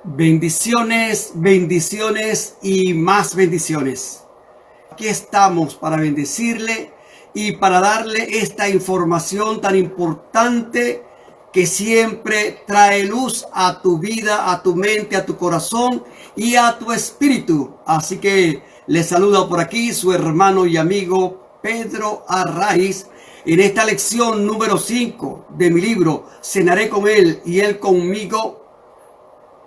Bendiciones, bendiciones y más bendiciones. Aquí estamos para bendecirle y para darle esta información tan importante que siempre trae luz a tu vida, a tu mente, a tu corazón y a tu espíritu. Así que le saluda por aquí su hermano y amigo Pedro Arraiz en esta lección número 5 de mi libro Cenaré con él y él conmigo.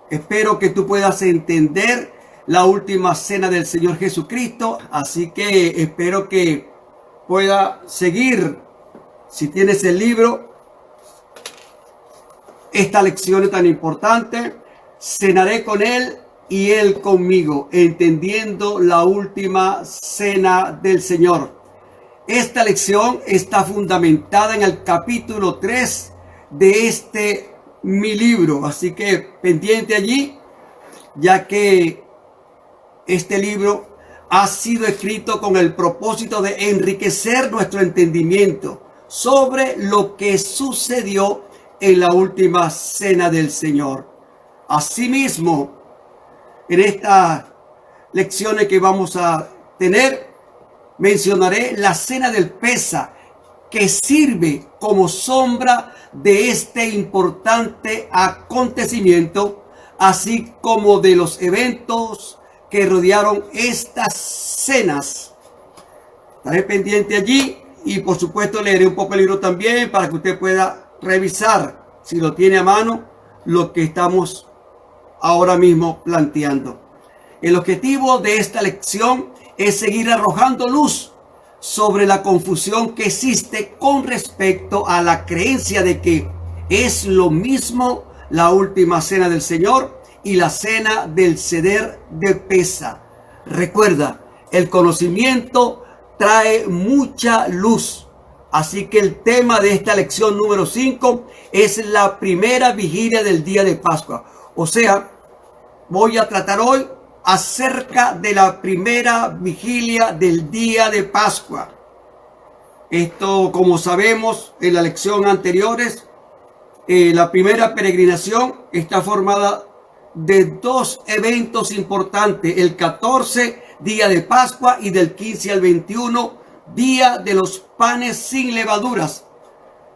Espero que tú puedas entender la última cena del Señor Jesucristo. Así que espero que pueda seguir, si tienes el libro, esta lección es tan importante. Cenaré con él y él conmigo, entendiendo la última cena del Señor. Esta lección está fundamentada en el capítulo 3 de mi libro, así que pendiente allí, ya que este libro ha sido escrito con el propósito de enriquecer nuestro entendimiento sobre lo que sucedió en la última cena del Señor. Asimismo, en estas lecciones que vamos a tener, mencionaré la cena del Pesa, que sirve como sombra de este importante acontecimiento, así como de los eventos que rodearon estas cenas. Estaré pendiente allí y por supuesto leeré un poco el libro también para que usted pueda revisar, si lo tiene a mano, lo que estamos ahora mismo planteando. El objetivo de esta lección es seguir arrojando luz sobre la confusión que existe con respecto a la creencia de que es lo mismo la última cena del Señor y la cena del Seder de Pesa. Recuerda, el conocimiento trae mucha luz. Así que el tema de esta lección número 5 es la primera vigilia del día de Pascua. O sea, voy a tratar hoy acerca de la primera vigilia del día de Pascua. Esto, como sabemos en la lección anteriores, la primera peregrinación está formada de dos eventos importantes: el 14, día de Pascua, y del 15 al 21, día de los panes sin levaduras.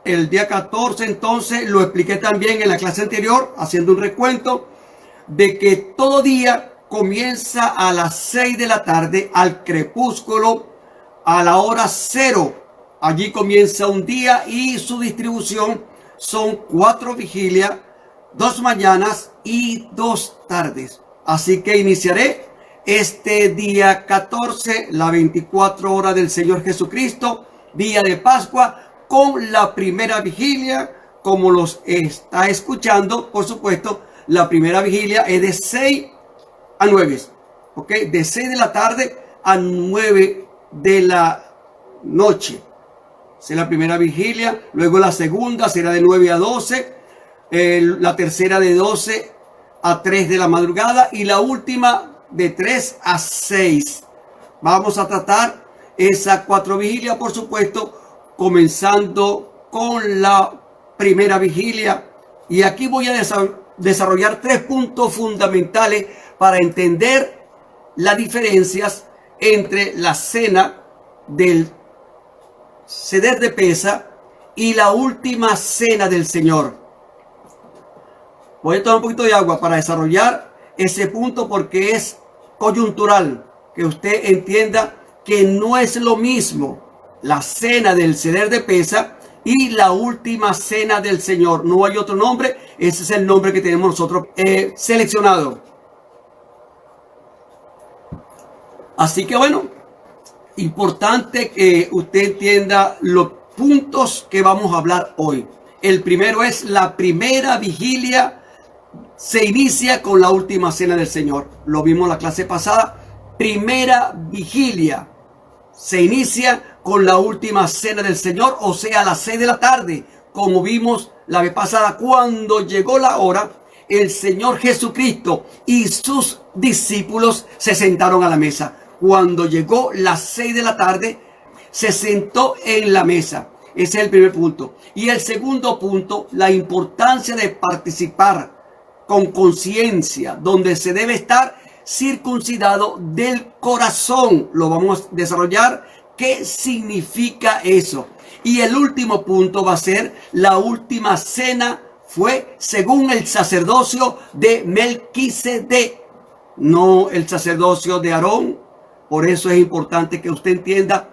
El día 14, entonces, lo expliqué también en la clase anterior, haciendo un recuento de que todo día comienza a las 6 de la tarde, al crepúsculo, a la hora 0. Allí comienza un día y su distribución son 4 vigilias, 2 mañanas y 2 tardes. Así que iniciaré este día 14, la 24 horas del Señor Jesucristo, día de Pascua, con la primera vigilia, como los está escuchando. Por supuesto, la primera vigilia es de 6 a 9, ¿ok? De 6 de la tarde a 9 de la noche. Esa es la primera vigilia. Luego la segunda será de 9 a 12. La tercera de 12 a 3 de la madrugada. Y la última de 3 a 6. Vamos a tratar esas 4 vigilias, por supuesto, comenzando con la primera vigilia. Y aquí voy a desarrollar 3 puntos fundamentales para entender las diferencias entre la cena del Seder de Pesa y la última cena del Señor. Voy a tomar un poquito de agua para desarrollar ese punto, porque es coyuntural, que usted entienda que no es lo mismo la cena del Seder de Pesa y la última cena del Señor. No hay otro nombre, ese es el nombre que tenemos nosotros seleccionado. Así que bueno, importante que usted entienda los puntos que vamos a hablar hoy. El primero es la primera vigilia. Se inicia con la última cena del Señor. Lo vimos en la clase pasada. Primera vigilia se inicia con la última cena del Señor, o sea, a las 6 de la tarde. Como vimos la vez pasada, cuando llegó la hora, el Señor Jesucristo y sus discípulos se sentaron a la mesa. Cuando llegó las 6 de la tarde, se sentó en la mesa. Ese es el primer punto. Y el segundo punto, la importancia de participar con conciencia, donde se debe estar circuncidado del corazón. Lo vamos a desarrollar. ¿Qué significa eso? Y el último punto va a ser la última cena fue según el sacerdocio de Melquisedec, no el sacerdocio de Aarón. Por eso es importante que usted entienda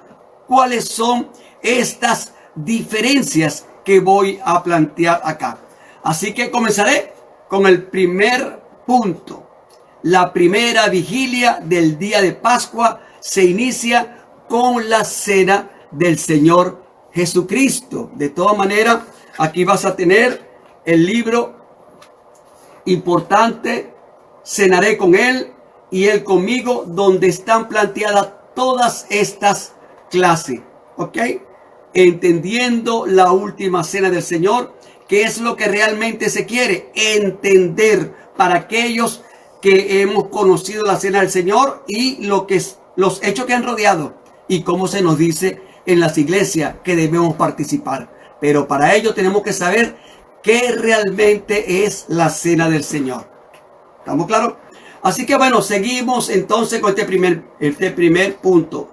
cuáles son estas diferencias que voy a plantear acá. Así que comenzaré con el primer punto. La primera vigilia del día de Pascua se inicia con la cena del Señor Jesucristo. De todas maneras, aquí vas a tener el libro importante, Cenaré con Él y Él conmigo, donde están planteadas todas estas clases. ¿Ok? Entendiendo la última cena del Señor, que es lo que realmente se quiere entender para aquellos que hemos conocido la cena del Señor y los hechos que han rodeado y cómo se nos dice en las iglesias que debemos participar. Pero para ello tenemos que saber qué realmente es la cena del Señor. ¿Estamos claros? Así que bueno, seguimos entonces con este primer punto,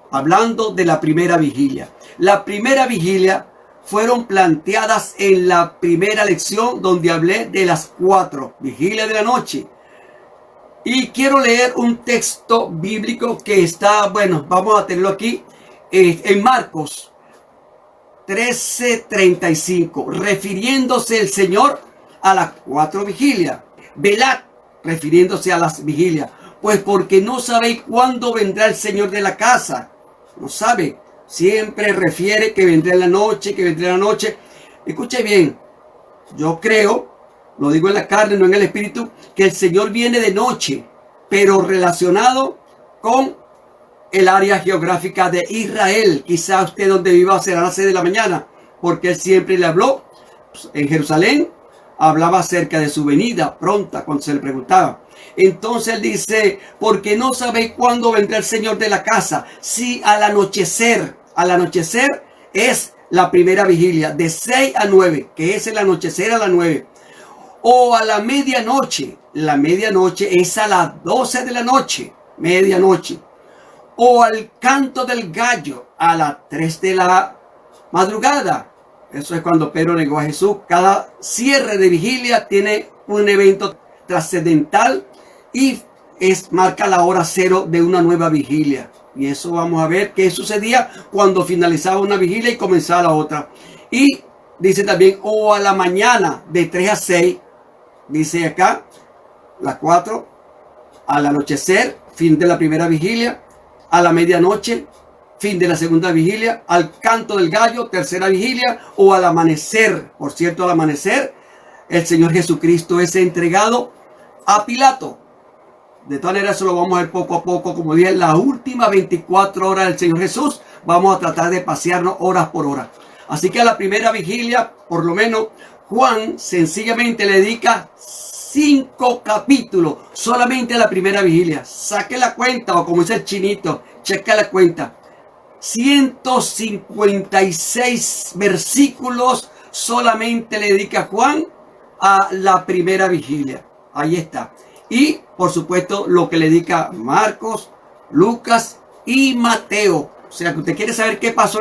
hablando de la primera vigilia. La primera vigilia fueron planteadas en la primera lección, donde hablé de las 4 vigilias de la noche. Y quiero leer un texto bíblico que está, bueno, vamos a tenerlo aquí, en Marcos 13:35, refiriéndose el Señor a las 4 vigilias. Velad, refiriéndose a las vigilias, pues porque no sabéis cuándo vendrá el Señor de la casa. No sabe, siempre refiere que vendrá en la noche, que vendrá en la noche. Escuche bien, yo creo, lo digo en la carne, no en el espíritu, que el Señor viene de noche, pero relacionado con el área geográfica de Israel. Quizá usted donde viva será a las 6 de la mañana, porque Él siempre le habló en Jerusalén, hablaba acerca de su venida pronta cuando se le preguntaba. Entonces Él dice, porque no sabéis cuándo vendrá el Señor de la casa. Si al anochecer es la primera vigilia, de 6 a 9, que es el anochecer a las 9. O a la medianoche, la medianoche es a las 12 de la noche, medianoche. O al canto del gallo, a las 3 de la madrugada. Eso es cuando Pedro negó a Jesús. Cada cierre de vigilia tiene un evento trascendental y marca la hora cero de una nueva vigilia. Y eso vamos a ver qué sucedía cuando finalizaba una vigilia y comenzaba la otra. Y dice también, o a la mañana de 3 a 6, dice acá, las 4, al anochecer, fin de la primera vigilia, a la medianoche, fin de la segunda vigilia, al canto del gallo, tercera vigilia, o al amanecer. Por cierto, al amanecer, el Señor Jesucristo es entregado a Pilato. De todas maneras, eso lo vamos a ver poco a poco. Como dije, las últimas 24 horas del Señor Jesús, vamos a tratar de pasearnos horas por hora. Así que a la primera vigilia, por lo menos, Juan sencillamente le dedica 5 capítulos solamente a la primera vigilia. Saque la cuenta, o como dice el chinito, checa la cuenta. 156 versículos solamente le dedica Juan a la primera vigilia. Ahí está. Y por supuesto lo que le dedica Marcos, Lucas y Mateo. O sea que usted quiere saber qué pasó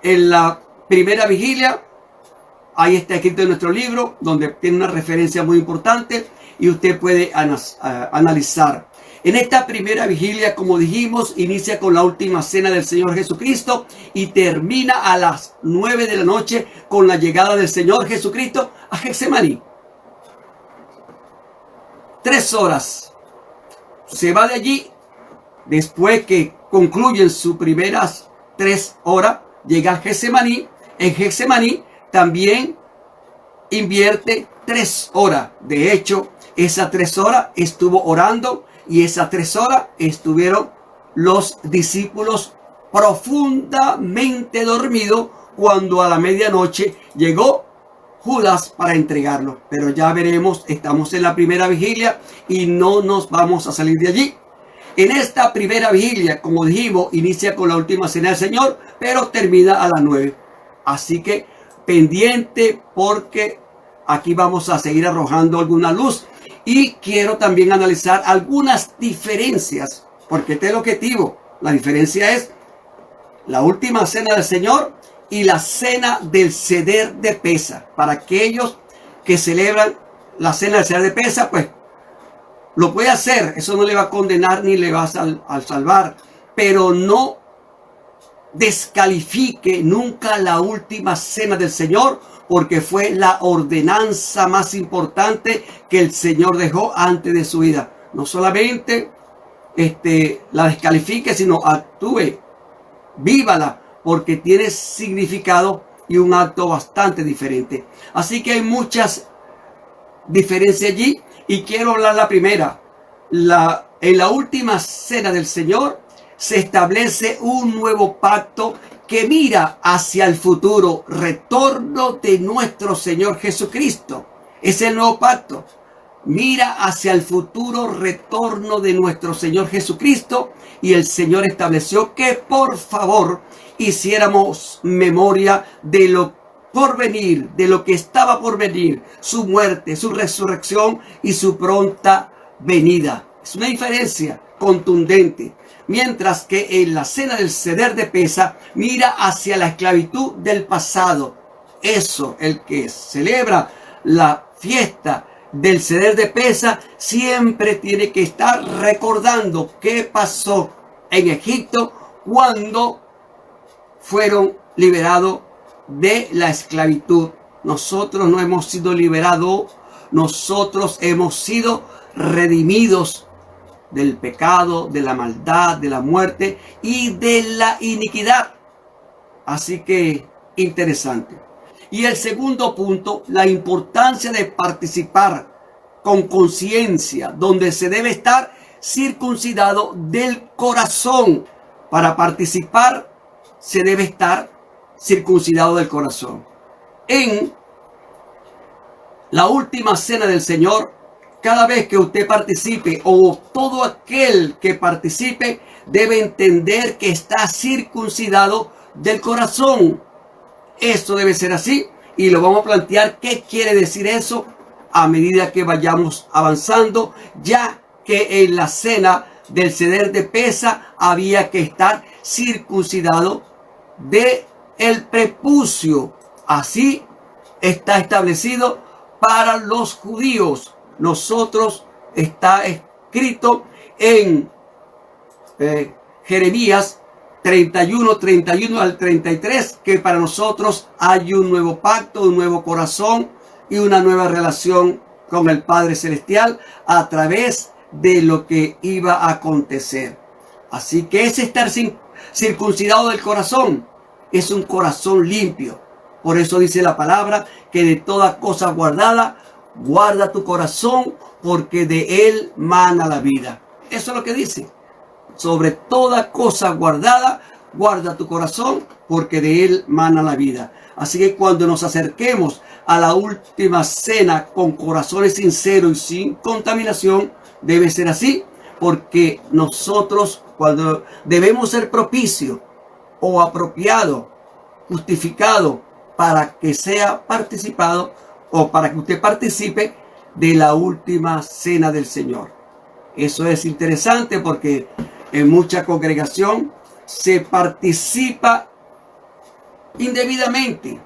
en la primera vigilia. Ahí está escrito en nuestro libro, donde tiene una referencia muy importante y usted puede analizar. En esta primera vigilia, como dijimos, inicia con la última cena del Señor Jesucristo y termina a las 9 de la noche con la llegada del Señor Jesucristo a Getsemaní. 3 horas. Se va de allí, después que concluyen sus primeras 3 horas, llega a Getsemaní. En Getsemaní también invierte 3 horas. De hecho, esas 3 horas estuvo orando y esas 3 horas estuvieron los discípulos profundamente dormidos cuando a la medianoche llegó Judas para entregarlo. Pero ya veremos, estamos en la primera vigilia y no nos vamos a salir de allí. En esta primera vigilia, como dijimos, inicia con la última cena del Señor, pero termina a las 9. Así que pendiente, porque aquí vamos a seguir arrojando alguna luz. Y quiero también analizar algunas diferencias, porque este es el objetivo. La diferencia es la última cena del Señor y la cena del ceder de Pesa. Para aquellos que celebran la cena del ceder de Pesa, pues lo puede hacer. Eso no le va a condenar ni le va a salvar. Pero no descalifique nunca la última cena del Señor, porque fue la ordenanza más importante que el Señor dejó antes de su vida. No solamente la descalifique, sino actúe, vívala, porque tiene significado y un acto bastante diferente. Así que hay muchas diferencias allí, y quiero hablar la primera. En la última cena del Señor se establece un nuevo pacto que mira hacia el futuro retorno de nuestro Señor Jesucristo. Es el nuevo pacto. Mira hacia el futuro retorno de nuestro Señor Jesucristo, y el Señor estableció que por favor hiciéramos memoria de lo por venir, de lo que estaba por venir, su muerte, su resurrección y su pronta venida. Es una diferencia contundente. Mientras que en la cena del ceder de Pesa mira hacia la esclavitud del pasado. Eso, el que celebra la fiesta del ceder de Pesa siempre tiene que estar recordando qué pasó en Egipto cuando fueron liberados de la esclavitud. Nosotros no hemos sido liberados, nosotros hemos sido redimidos del pecado, de la maldad, de la muerte y de la iniquidad. Así que interesante. Y el segundo punto, la importancia de participar con conciencia, donde se debe estar circuncidado del corazón. Para participar se debe estar circuncidado del corazón. En la última cena del Señor, cada vez que usted participe, o todo aquel que participe, debe entender que está circuncidado del corazón. Esto debe ser así, y lo vamos a plantear qué quiere decir eso a medida que vayamos avanzando, ya que en la cena del ceder de Pesa había que estar circuncidado de el prepucio. Así está establecido para los judíos. Nosotros está escrito en Jeremías 31 al 33, que para nosotros hay un nuevo pacto, un nuevo corazón y una nueva relación con el Padre Celestial a través de lo que iba a acontecer. Así que ese estar circuncidado del corazón es un corazón limpio. Por eso dice la palabra que de toda cosa guardada, guarda tu corazón, porque de él mana la vida. Eso es lo que dice. Sobre toda cosa guardada, guarda tu corazón, porque de él mana la vida. Así que cuando nos acerquemos a la última cena con corazones sinceros y sin contaminación, debe ser así, porque nosotros cuando debemos ser propicio o apropiado, justificado, para que sea participado o para que usted participe de la última cena del Señor. Eso es interesante porque en mucha congregación se participa indebidamente.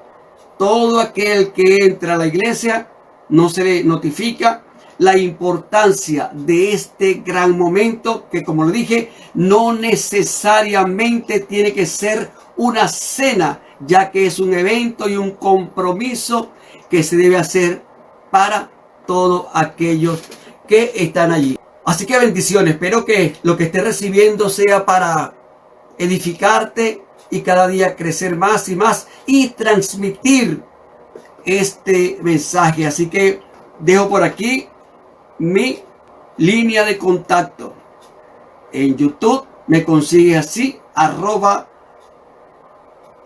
Todo aquel que entra a la iglesia no se le notifica la importancia de este gran momento que, como lo dije, no necesariamente tiene que ser una cena, ya que es un evento y un compromiso que se debe hacer para todos aquellos que están allí. Así que bendiciones, espero que lo que estés recibiendo sea para edificarte y cada día crecer más y más y transmitir este mensaje. Así que dejo por aquí mi línea de contacto. En YouTube me consigue así,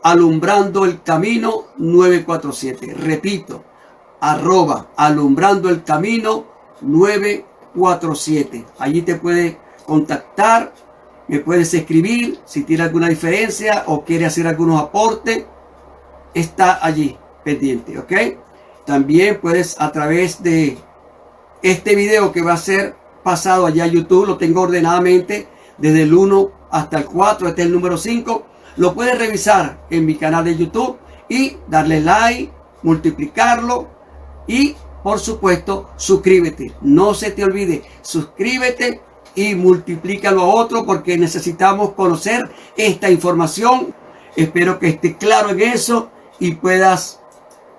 @alumbrando el camino 947. Repito, @alumbrando el camino 947. Allí te puedes contactar, me puedes escribir si tiene alguna diferencia o quiere hacer algunos aportes. Está allí pendiente, ¿ok? También puedes, a través de este video que va a ser pasado allá a YouTube, lo tengo ordenadamente desde el 1 hasta el 4, este es el número 5. Lo puedes revisar en mi canal de YouTube y darle like, multiplicarlo y, por supuesto, suscríbete. No se te olvide, suscríbete y multiplícalo a otro, porque necesitamos conocer esta información. Espero que esté claro en eso y puedas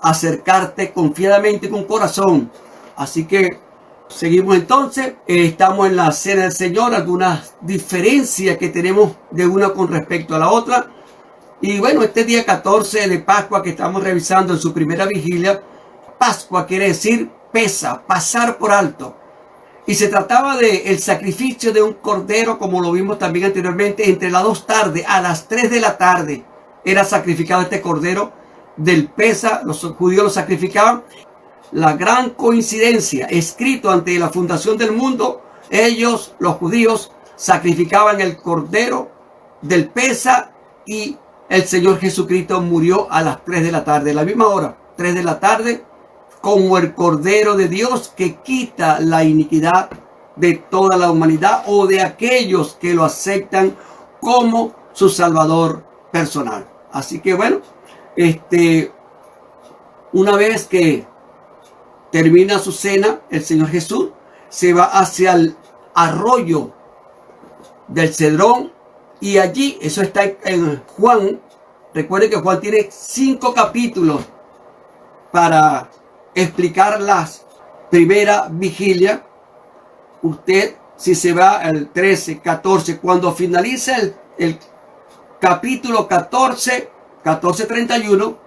acercarte confiadamente con corazón. Así que seguimos entonces. Estamos en la cena del Señor, algunas diferencias que tenemos de una con respecto a la otra. Y bueno, este día 14 de Pascua que estamos revisando en su primera vigilia, Pascua quiere decir pesa, pasar por alto. Y se trataba del sacrificio de un cordero, como lo vimos también anteriormente, entre las 2 tardes, a las 3 de la tarde, era sacrificado este cordero del pesa. Los judíos lo sacrificaban. La gran coincidencia, escrito antes de la fundación del mundo, ellos, los judíos, sacrificaban el cordero del pesa y el Señor Jesucristo murió a las 3 de la tarde, la misma hora, 3 de la tarde, como el Cordero de Dios que quita la iniquidad de toda la humanidad o de aquellos que lo aceptan como su Salvador personal. Así que bueno, una vez que termina su cena, el Señor Jesús se va hacia el arroyo del Cedrón, y allí, eso está en Juan. Recuerden que Juan tiene 5 capítulos para explicar las primera vigilia. Usted, si se va al 13, 14, cuando finaliza el capítulo 14, 31,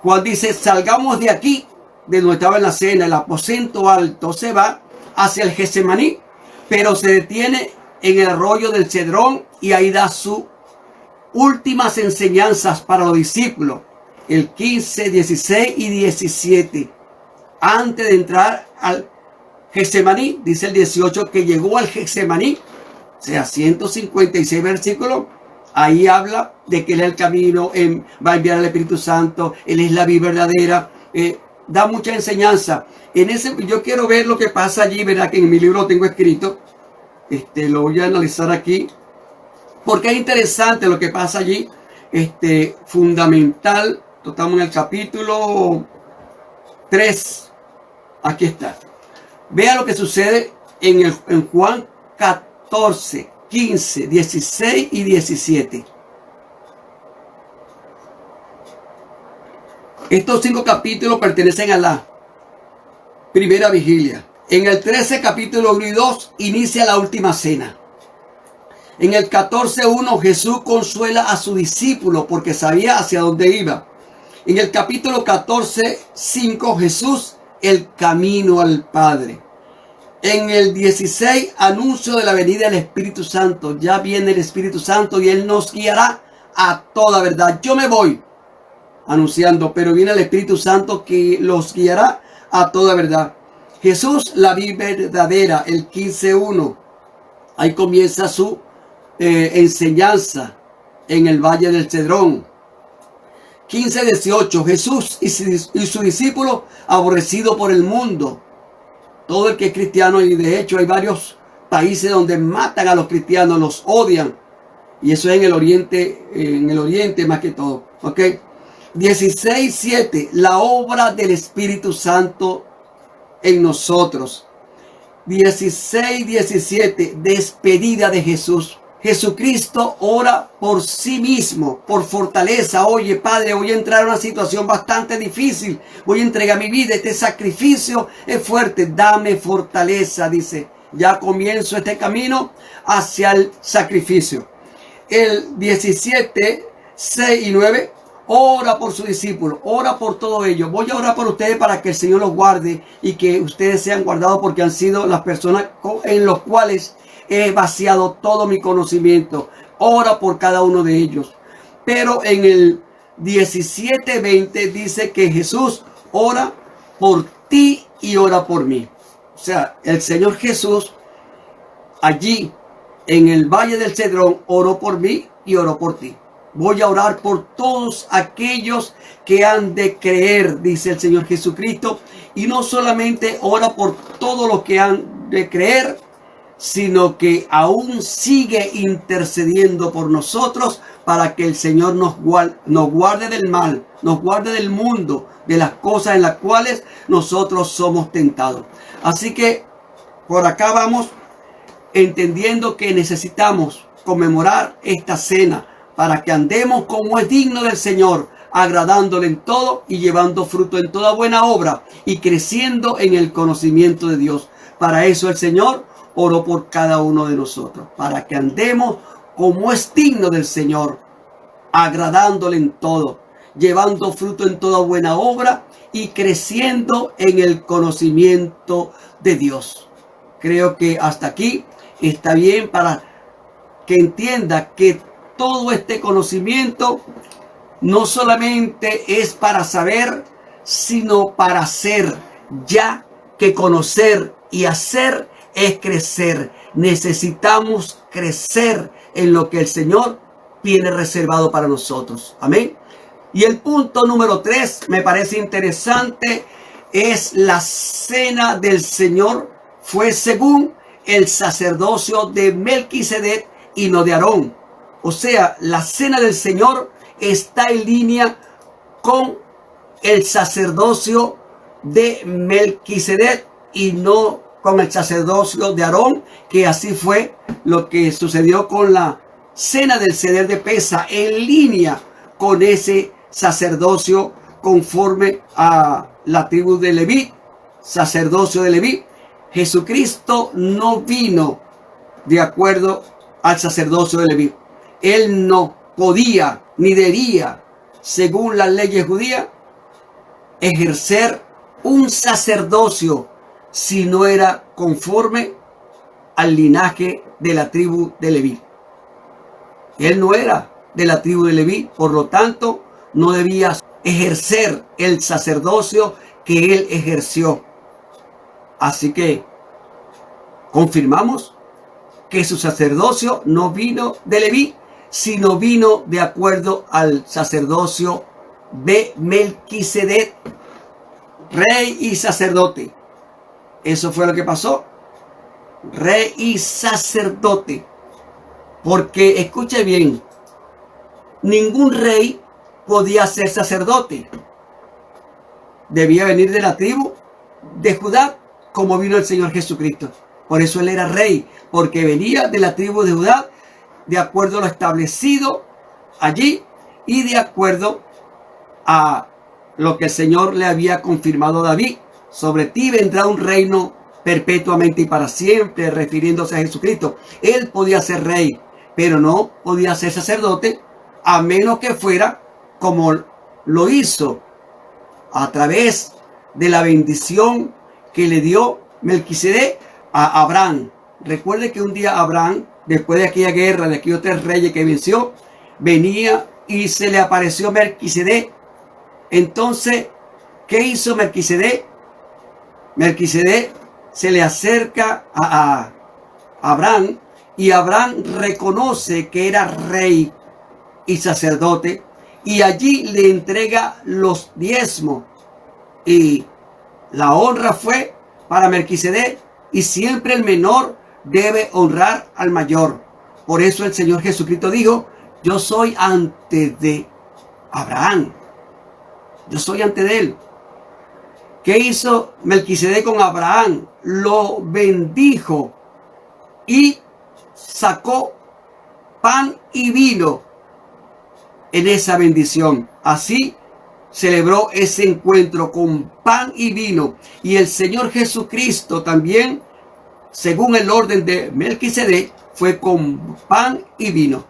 Juan dice: salgamos de aquí, de donde estaba en la cena, el aposento alto. Se va hacia el Getsemaní, pero se detiene en el arroyo del Cedrón y ahí da sus últimas enseñanzas para los discípulos, el 15, 16 y 17. Antes de entrar al Getsemaní, dice el 18 que llegó al Getsemaní, o sea, 156 versículos. Ahí habla de que Él es el camino, va a enviar al Espíritu Santo, Él es la vida verdadera. Da mucha enseñanza. Yo quiero ver lo que pasa allí, ¿verdad? Que en mi libro lo tengo escrito. Lo voy a analizar aquí, porque es interesante lo que pasa allí. Fundamental. Estamos en el capítulo 3. Aquí está. Vea lo que sucede en Juan 14, 15, 16 y 17. Estos 5 capítulos pertenecen a la primera vigilia. En el 13, capítulo 1 y 2, inicia la última cena. En el 14:1, Jesús consuela a su discípulo porque sabía hacia dónde iba. En el capítulo 14:5, Jesús, el camino al Padre. En el 16, anuncio de la venida del Espíritu Santo. Ya viene el Espíritu Santo y Él nos guiará a toda verdad. Yo me voy anunciando, pero viene el Espíritu Santo que los guiará a toda verdad. Jesús, la vida verdadera, el 15:1. Ahí comienza su enseñanza en el Valle del Cedrón. 15:18. Jesús y su discípulo aborrecido por el mundo. Todo el que es cristiano, y de hecho hay varios países donde matan a los cristianos, los odian. Y eso es en el oriente más que todo. ¿Ok? 16:7. La obra del Espíritu Santo en nosotros. 16:17. Despedida de Jesús. Jesucristo ora por sí mismo, por fortaleza. Oye, Padre, voy a entrar en una situación bastante difícil. Voy a entregar mi vida. Este sacrificio es fuerte. Dame fortaleza, dice. Ya comienzo este camino hacia el sacrificio. El 17, 6 y 9. Ora por su discípulo, ora por todo ello. Voy a orar por ustedes para que el Señor los guarde y que ustedes sean guardados, porque han sido las personas en los cuales he vaciado todo mi conocimiento. Ora por cada uno de ellos. Pero en el 17:20 dice que Jesús ora por ti y ora por mí. O sea, el Señor Jesús allí en el Valle del Cedrón oró por mí y oró por ti. voy a orar por todos aquellos que han de creer, dice el Señor Jesucristo. Y no solamente ora por todos los que han de creer, sino que aún sigue intercediendo por nosotros para que el Señor nos guarde del mal, nos guarde del mundo, de las cosas en las cuales nosotros somos tentados. Así que por acá vamos entendiendo que necesitamos conmemorar esta cena para que andemos como es digno del Señor, agradándole en todo y llevando fruto en toda buena obra y creciendo en el conocimiento de Dios. Para eso el Señor oró por cada uno de nosotros, para que andemos como es digno del Señor, agradándole en todo, llevando fruto en toda buena obra y creciendo en el conocimiento de Dios. Creo que hasta aquí está bien para que entienda que todo este conocimiento no solamente es para saber, sino para hacer, ya que conocer y hacer es crecer. Necesitamos crecer en lo que el Señor tiene reservado para nosotros. Amén. Y el punto número 3 me parece interesante. Es la cena del Señor. Fue según el sacerdocio de Melquisedec y no de Aarón. O sea, la cena del Señor está en línea con el sacerdocio de Melquisedec y no con el sacerdocio de Aarón, que así fue lo que sucedió con la cena del Ceder de Pesa, en línea con ese sacerdocio conforme a la tribu de Leví, sacerdocio de Leví. Jesucristo no vino de acuerdo al sacerdocio de Leví. Él no podía ni debía, según las leyes judías, ejercer un sacerdocio si no era conforme al linaje de la tribu de Leví. Él no era de la tribu de Leví, por lo tanto, no debía ejercer el sacerdocio que él ejerció. Así que confirmamos que su sacerdocio no vino de Leví, sino vino de acuerdo al sacerdocio de Melquisedec, rey y sacerdote. Eso fue lo que pasó. Rey y sacerdote. Porque, escuche bien, ningún rey podía ser sacerdote. Debía venir de la tribu de Judá, como vino el Señor Jesucristo. Por eso él era rey, porque venía de la tribu de Judá, de acuerdo a lo establecido allí y de acuerdo a lo que el Señor le había confirmado a David. Sobre ti vendrá un reino perpetuamente y para siempre, refiriéndose a Jesucristo. Él podía ser rey, pero no podía ser sacerdote, a menos que fuera como lo hizo a través de la bendición que le dio Melquisedec a Abraham. Recuerde que un día Abraham, después de aquella guerra, de aquellos 3 reyes que venció, venía y se le apareció Melquisedec. Entonces, ¿qué hizo Melquisedec? Melquisedec se le acerca a Abraham y Abraham reconoce que era rey y sacerdote y allí le entrega los diezmos y la honra fue para Melquisedec y siempre el menor debe honrar al mayor. Por eso el Señor Jesucristo dijo: yo soy antes de Abraham, yo soy antes de él. ¿Qué hizo Melquisedec con Abraham? Lo bendijo y sacó pan y vino en esa bendición. Así celebró ese encuentro con pan y vino. Y el Señor Jesucristo también, según el orden de Melquisedec, fue con pan y vino.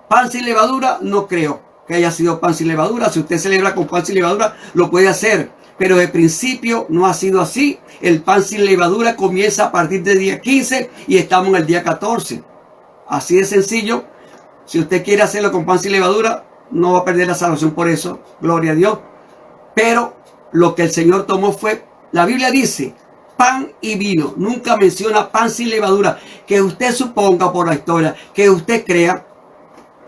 Pan sin levadura, no creo que haya sido pan sin levadura. Si usted celebra con pan sin levadura, lo puede hacer. Pero de principio no ha sido así. El pan sin levadura comienza a partir del día 15 y estamos en el día 14. Así de sencillo. Si usted quiere hacerlo con pan sin levadura, no va a perder la salvación por eso. Gloria a Dios. Pero lo que el Señor tomó fue, la Biblia dice, pan y vino. Nunca menciona pan sin levadura. Que usted suponga por la historia, que usted crea,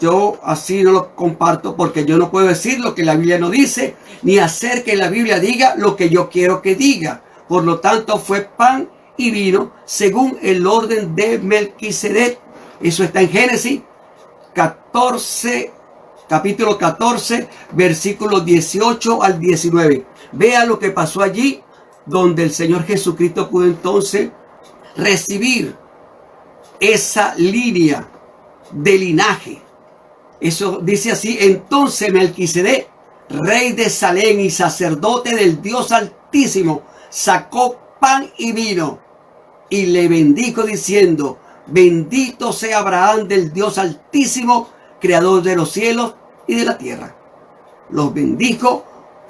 yo así no lo comparto porque yo no puedo decir lo que la Biblia no dice, ni hacer que la Biblia diga lo que yo quiero que diga. Por lo tanto, fue pan y vino según el orden de Melquisedec. Eso está en Génesis 14, capítulo 14, versículos 18 al 19. Vea lo que pasó allí, donde el Señor Jesucristo pudo entonces recibir esa línea de linaje. Eso dice así: entonces Melquisedec, rey de Salem y sacerdote del Dios Altísimo, sacó pan y vino y le bendijo diciendo: bendito sea Abraham del Dios Altísimo, creador de los cielos y de la tierra. Los bendijo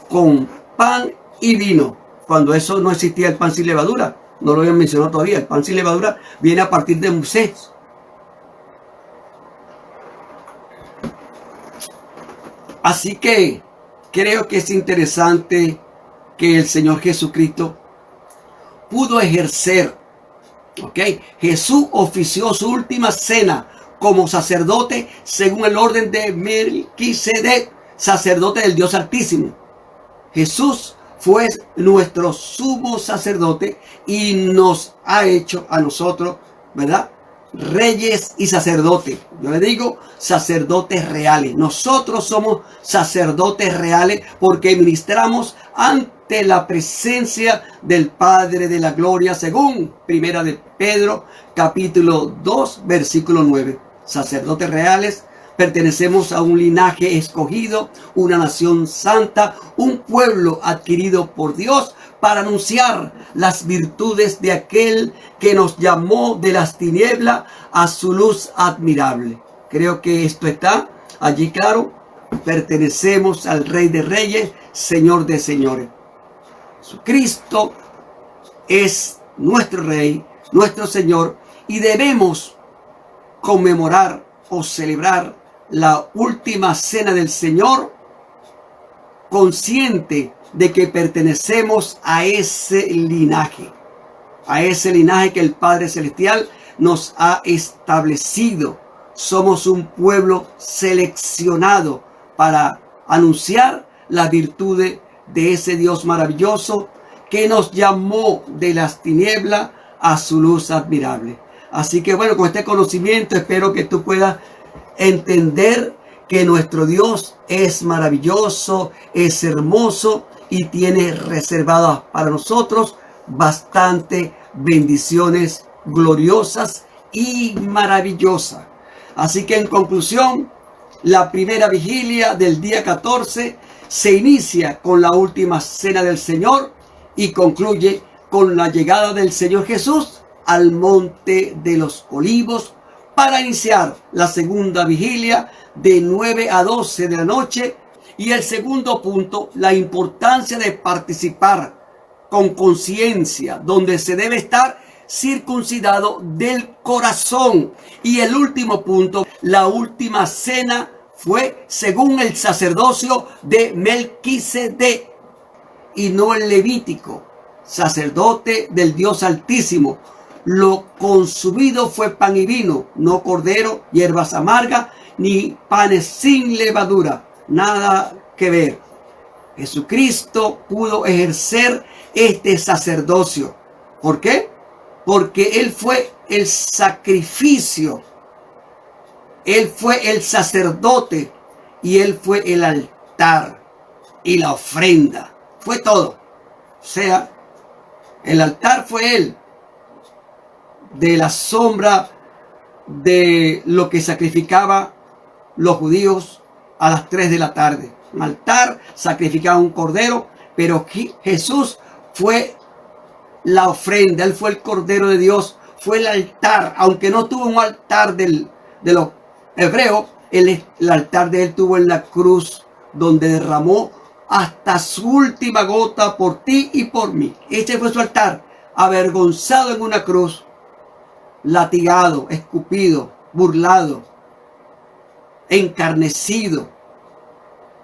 con pan y vino, cuando eso no existía el pan sin levadura. No lo habían mencionado todavía. El pan sin levadura viene a partir de Moisés. Así que creo que es interesante que el Señor Jesucristo pudo ejercer, ¿ok? Jesús ofició su última cena como sacerdote según el orden de Melquisedec, sacerdote del Dios Altísimo. Jesús fue nuestro sumo sacerdote y nos ha hecho a nosotros, ¿verdad?, reyes y sacerdotes. Yo le digo sacerdotes reales. Nosotros somos sacerdotes reales porque ministramos ante la presencia del Padre de la Gloria, según Primera de Pedro, capítulo 2, versículo 9. Sacerdotes reales, pertenecemos a un linaje escogido, una nación santa, un pueblo adquirido por Dios para anunciar las virtudes de aquel que nos llamó de las tinieblas a su luz admirable. Creo que esto está allí claro. Pertenecemos al Rey de Reyes, Señor de Señores. Jesucristo es nuestro Rey, nuestro Señor, y debemos conmemorar o celebrar la última cena del Señor consciente de que pertenecemos a ese linaje que el Padre Celestial nos ha establecido. Somos un pueblo seleccionado para anunciar las virtudes de ese Dios maravilloso que nos llamó de las tinieblas a su luz admirable. Así que bueno, con este conocimiento espero que tú puedas entender que nuestro Dios es maravilloso, es hermoso y tiene reservadas para nosotros bastante bendiciones gloriosas y maravillosas. Así que en conclusión, la primera vigilia del día 14 se inicia con la última cena del Señor y concluye con la llegada del Señor Jesús al Monte de los Olivos para iniciar la segunda vigilia de 9 a 12 de la noche. Y el segundo punto, la importancia de participar con conciencia, donde se debe estar circuncidado del corazón. Y el último punto, la última cena fue según el sacerdocio de Melquisedec y no el levítico, sacerdote del Dios Altísimo. Lo consumido fue pan y vino, no cordero, hierbas amargas, ni panes sin levadura. Nada que ver. Jesucristo pudo ejercer este sacerdocio. ¿Por qué? Porque Él fue el sacrificio. Él fue el sacerdote y Él fue el altar y la ofrenda. Fue todo. O sea, el altar fue Él. De la sombra de lo que sacrificaba los judíos a las 3 de la tarde. Un altar, sacrificaba un cordero, pero Jesús fue la ofrenda. Él fue el Cordero de Dios, fue el altar. Aunque no tuvo un altar de los hebreos, el altar de Él tuvo en la cruz, donde derramó hasta su última gota por ti y por mí. Este fue su altar, avergonzado en una cruz, latigado, escupido, burlado, encarnecido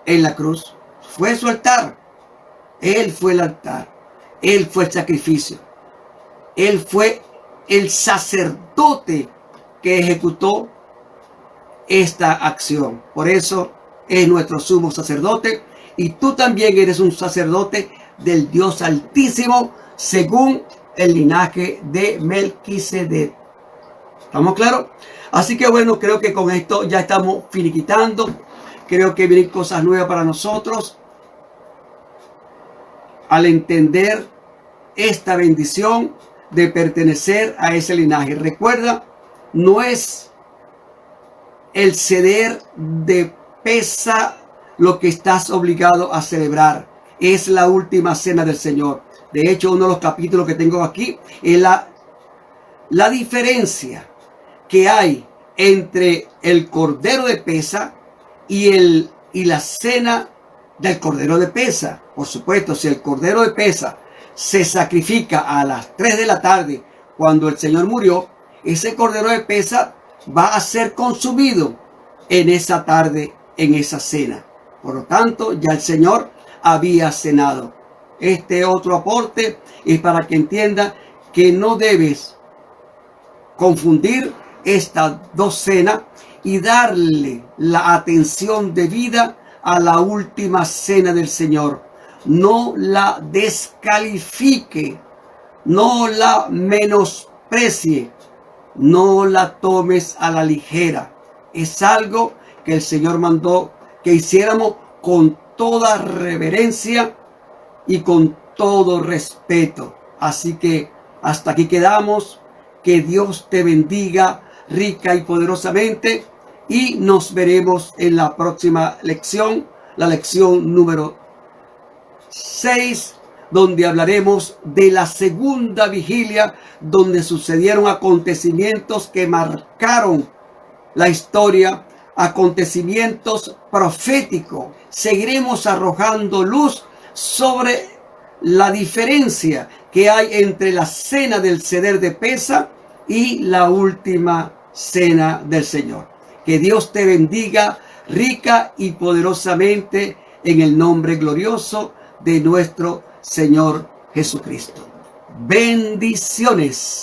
en la cruz. Fue su altar. Él fue el altar. Él fue el sacrificio. Él fue el sacerdote que ejecutó esta acción. Por eso es nuestro sumo sacerdote, y tú también eres un sacerdote del Dios Altísimo según el linaje de Melquisedec. ¿Estamos claros? Así que bueno, creo que con esto ya estamos finiquitando. Creo que vienen cosas nuevas para nosotros al entender esta bendición de pertenecer a ese linaje. Recuerda, no es el ceder de pesa lo que estás obligado a celebrar. Es la última cena del Señor. De hecho, uno de los capítulos que tengo aquí es la diferencia que hay entre el cordero de pesa y la cena del cordero de pesa. Por supuesto, si el cordero de pesa se sacrifica a las 3 de la tarde cuando el Señor murió, ese cordero de pesa va a ser consumido en esa tarde, en esa cena. Por lo tanto, ya el Señor había cenado. Este otro aporte es para que entienda que no debes confundir estas dos cenas y darle la atención debida a la última cena del Señor. No la descalifique, no la menosprecie, no la tomes a la ligera. Es algo que el Señor mandó que hiciéramos con toda reverencia y con todo respeto. Así que hasta aquí quedamos. Que Dios te bendiga rica y poderosamente, y nos veremos en la próxima lección, la lección número 6, donde hablaremos de la segunda vigilia, donde sucedieron acontecimientos que marcaron la historia, acontecimientos proféticos. Seguiremos arrojando luz sobre la diferencia que hay entre la cena del ceder de pesa y la última cena del Señor. Que Dios te bendiga rica y poderosamente en el nombre glorioso de nuestro Señor Jesucristo. Bendiciones.